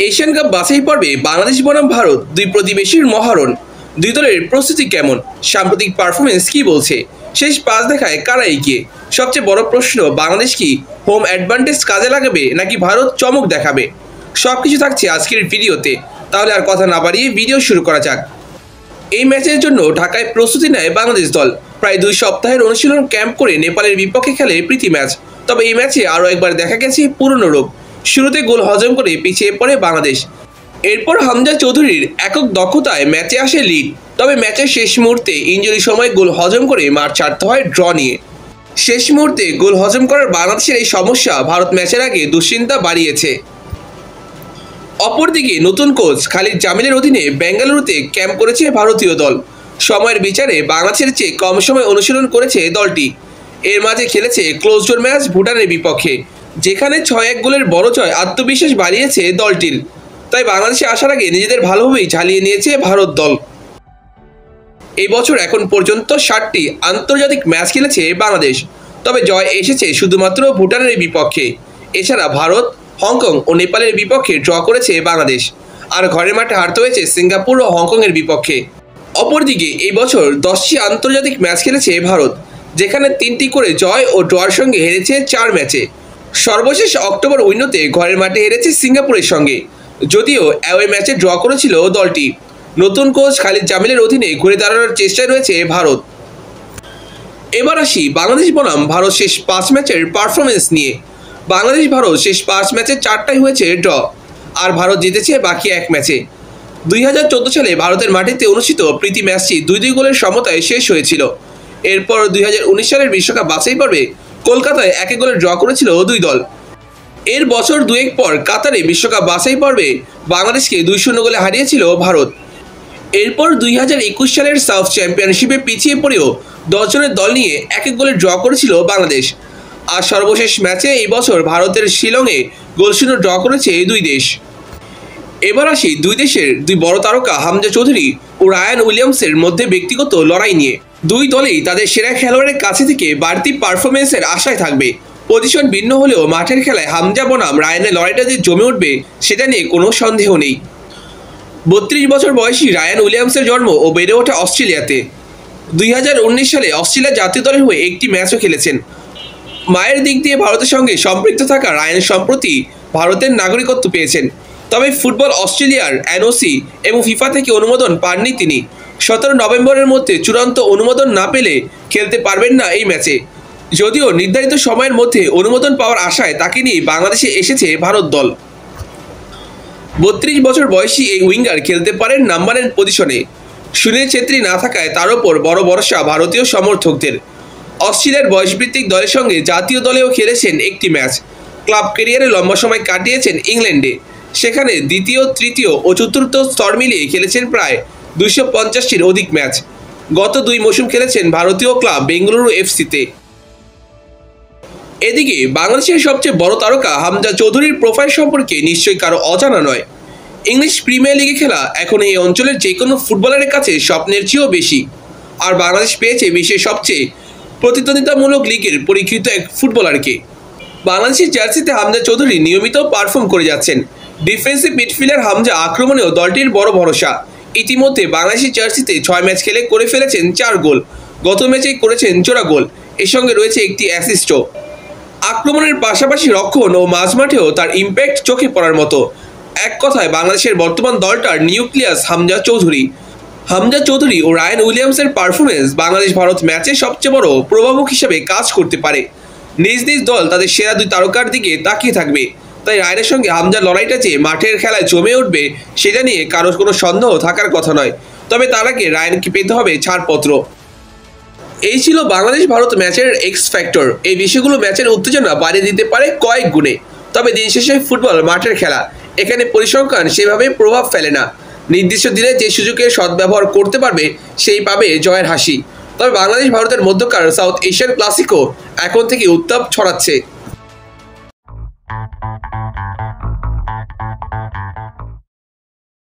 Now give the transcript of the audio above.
Asian cup বাছাই পর্বে বাংলাদেশ বনাম ভারত, দুই প্রতিবেশীর মহারণ। দুই দলের প্রস্তুতি কেমন, সাম্প্রতিক পারফরমেন্স কি বলছে, শেষ পাঁচ দেখায় কারা এগিয়ে? সবচেয়ে বড় প্রশ্ন, বাংলাদেশ কি হোম অ্যাডভান্টেজ কাজে লাগাবে নাকি ভারত চমক দেখাবে? সবকিছু থাকছে আজকের ভিডিওতে। তাহলে আর কথা না বাড়িয়ে ভিডিও শুরু করা যাক। এই ম্যাচের জন্য ঢাকায় প্রস্তুতি নেয় বাংলাদেশ দল। প্রায় 2 সপ্তাহের অনুশীলন ক্যাম্প করে নেপালের বিপক্ষে খেলে প্রীতি ম্যাচ। তবে এই ম্যাচে আরও একবার দেখা গেছে পুরনো রূপ। শুরুতে গোল হজম করে পিছিয়ে পড়ে বাংলাদেশ। এরপর হামজা চৌধুরীর একক দক্ষতায় ম্যাচে আসে লিড। তবে ম্যাচের শেষ মুহূর্তে ইনজুরি সময় গোল হজম করে মাঠ ছাড়তে হয় ড্র নিয়ে। শেষ মুহূর্তে গোল হজম করার বাংলাদেশের এই সমস্যা ভারত ম্যাচের আগে দুশ্চিন্তা বাড়িয়েছে। অপরদিকে নতুন কোচ খালিদ জামিলের অধীনে বেঙ্গালুরুতে ক্যাম্প করেছে ভারতীয় দল। সময়ের বিচারে বাংলাদেশের চেয়ে কম সময় অনুশীলন করেছে দলটি। এর মাঝে খেলেছে ক্লোজ ডোর ম্যাচ ভুটানের বিপক্ষে, যেখানে 6-1 গোলের বড় জয় আত্মবিশ্বাস বাড়িয়েছে দলটির। তাই বাংলাদেশে আসার আগে নিজেদের ভালোভাবেই ঝালিয়ে নিয়েছে ভারত দল। এই বছর এখন পর্যন্ত 7টি আন্তর্জাতিক ম্যাচ খেলেছে বাংলাদেশ। তবে জয় এসেছে শুধুমাত্র ভুটানের বিপক্ষে। এছাড়া ভারত, হংকং ও নেপালের বিপক্ষে ড্র করেছে বাংলাদেশ। আর ঘরের মাঠে হারতে হয়েছে সিঙ্গাপুর ও হংকংয়ের বিপক্ষে। অপরদিকে এই বছর 10টি আন্তর্জাতিক ম্যাচ খেলেছে ভারত, যেখানে 3টি করে জয় ও ড্রয়ের সঙ্গে হেরেছে 4 ম্যাচে। সর্বশেষ অক্টোবর উইন্ডোতে ঘরের মাঠে হেরেছে সিঙ্গাপুরের সঙ্গে, যদিও অ্যাওয়ে ম্যাচে ড্র করেছিল দলটি। নতুন কোচ খালিদ জামিলের অধীনে ঘুরে দাঁড়ানোর চেষ্টায় রয়েছে ভারত। এবার আসি বাংলাদেশ বনাম ভারত শেষ 5 ম্যাচের পারফরমেন্স নিয়ে। বাংলাদেশ ভারত শেষ 5 ম্যাচে 4টাই হয়েছে ড্র, আর ভারত জিতেছে বাকি 1 ম্যাচে। 2014 সালে ভারতের মাটিতে অনুষ্ঠিত প্রীতি ম্যাচটি 2-2 গোলের সমতায় শেষ হয়েছিল। এরপর 2019 সালের বিশ্বকাপ বাছাই পর্বে কলকাতায় 1-1 গোলে ড্র করেছিল দুই দল। এর বছর 2-1 পর কাতারে বিশ্বকাপ বাছাই পর্বে বাংলাদেশকে 2-0 গোলে হারিয়েছিল ভারত। এরপর 2021 সালের সাউথ চ্যাম্পিয়নশিপে পিছিয়ে পড়েও 10 জনের দল নিয়ে 1-1 গোলে ড্র করেছিল বাংলাদেশ। আর সর্বশেষ ম্যাচে এই বছর ভারতের শিলংয়ে গোলশূন্য ড্র করেছে এই দুই দেশ। এবার আসি দুই দেশের দুই বড় তারকা হামজা চৌধুরী ও রায়ান উইলিয়ামসের মধ্যে ব্যক্তিগত লড়াই নিয়ে। দুই দলেই তাদের সেরা খেলোয়াড়ের কাছে থেকে বাড়তি পারফরমেন্সের আশায় থাকবে। পজিশন ভিন্ন হলেও মাঠের খেলায় হামজা বনাম রায়ানের লড়াইটা যে জমে উঠবে সেটা নিয়ে কোনো সন্দেহ নেই। 32 বছর বয়সী রায়ান উইলিয়ামসের জন্ম ও বেড়ে ওঠা অস্ট্রেলিয়াতে। 2019 সালে অস্ট্রেলিয়া জাতীয় দলের হয়ে একটি ম্যাচও খেলেছেন। মায়ের দিক দিয়ে ভারতের সঙ্গে সম্পৃক্ত থাকা রায়ান সম্প্রতি ভারতের নাগরিকত্ব পেয়েছেন। তবে ফুটবল অস্ট্রেলিয়ার এনওসি এবং ফিফা থেকে অনুমোদন পাননি তিনি। 17 নভেম্বরের মধ্যে চূড়ান্ত অনুমোদন না পেলে খেলতে পারবেন না এই ম্যাচে। যদিও নির্ধারিত সময়ের মধ্যে অনুমোদন পাওয়ার আশায় তাকে নিয়ে বাংলাদেশে এসেছে ভারত দল। 32 বছর বয়সী এই উইঙ্গার খেলতে পারেন নাম্বার 9 পজিশনে। সুনীল ছেত্রী না থাকায় তার ওপর বড় ভরসা ভারতীয় সমর্থকদের। অস্ট্রেলিয়ার বয়সভিত্তিক দলের সঙ্গে জাতীয় দলেও খেলেছেন একটি ম্যাচ। ক্লাব ক্যারিয়ারে লম্বা সময় কাটিয়েছেন ইংল্যান্ডে। সেখানে দ্বিতীয়, তৃতীয় ও চতুর্থ স্তর মিলিয়ে খেলেছেন প্রায় 250টির অধিক ম্যাচ। গত 2 মৌসুম খেলেছেন ভারতীয় ক্লাব বেঙ্গালুরু এফসিতে। এদিকে বাংলাদেশের সবচেয়ে বড় তারকা হামজা চৌধুরীর প্রোফাইল সম্পর্কে নিশ্চয়ই কারো অজানা নয়। ইংলিশ প্রিমিয়ার লিগে খেলা এখন এই অঞ্চলের যে কোনো ফুটবলারের কাছে স্বপ্নের চেয়েও বেশি। আর বাংলাদেশ পেয়েছে বিশ্বের সবচেয়ে প্রতিদ্বন্দ্বিতামূলক লিগের পরীক্ষিত এক ফুটবলারকে। বাংলাদেশের জার্সিতে হামজা চৌধুরী নিয়মিত পারফর্ম করে যাচ্ছেন। ডিফেন্সিভ মিডফিল্ডার হামজা আক্রমণেও দলটির বড় ভরসা। ইতিমধ্যে বাংলাদেশের জার্সিতে 6 ম্যাচ খেলে করে ফেলেছেন 4 গোল। গত ম্যাচেই করেছেন জোড়া গোল, এর সঙ্গে রয়েছে একটি অ্যাসিস্টও। আক্রমণের পাশাপাশি রক্ষণ ও মাঝমাঠেও তার ইম্প্যাক্ট চোখে পড়ার মতো। এক কথায় বাংলাদেশের বর্তমান দলটার নিউক্লিয়াস হামজা চৌধুরী। হামজা চৌধুরী ও রায়ান উইলিয়ামসের পারফরমেন্স বাংলাদেশ ভারত ম্যাচে সবচেয়ে বড় প্রভাবক হিসেবে কাজ করতে পারে। নিজ নিজ দল তাদের সেরা 2 তারকার দিকে তাকিয়ে থাকবে। তাই রায়ানের সঙ্গে হামজার লড়াইটা যে মাঠের খেলায় জমে উঠবে সেটা নিয়ে কারোর কোনো সন্দেহ থাকার কথা নয়। তবে তার আগে রায়ানকে পেতে হবে ছাড়পত্র। এই ছিল বাংলাদেশ ভারত ম্যাচের এক্স ফ্যাক্টর। এই বিষয়গুলো ম্যাচের উত্তেজনা বাড়িয়ে দিতে পারে কয়েক গুণে। তবে দিন শেষে ফুটবল মাঠের খেলা, এখানে পরিসংখ্যান সেভাবে প্রভাব ফেলে না। নির্দিষ্ট দিনে যে সুযোগের সদ্ব্যবহার করতে পারবে সেই পাবে জয়ের হাসি। তবে বাংলাদেশ ভারতের মধ্যকার সাউথ এশিয়ান ক্লাসিকও এখন থেকে উত্তাপ ছড়াচ্ছে।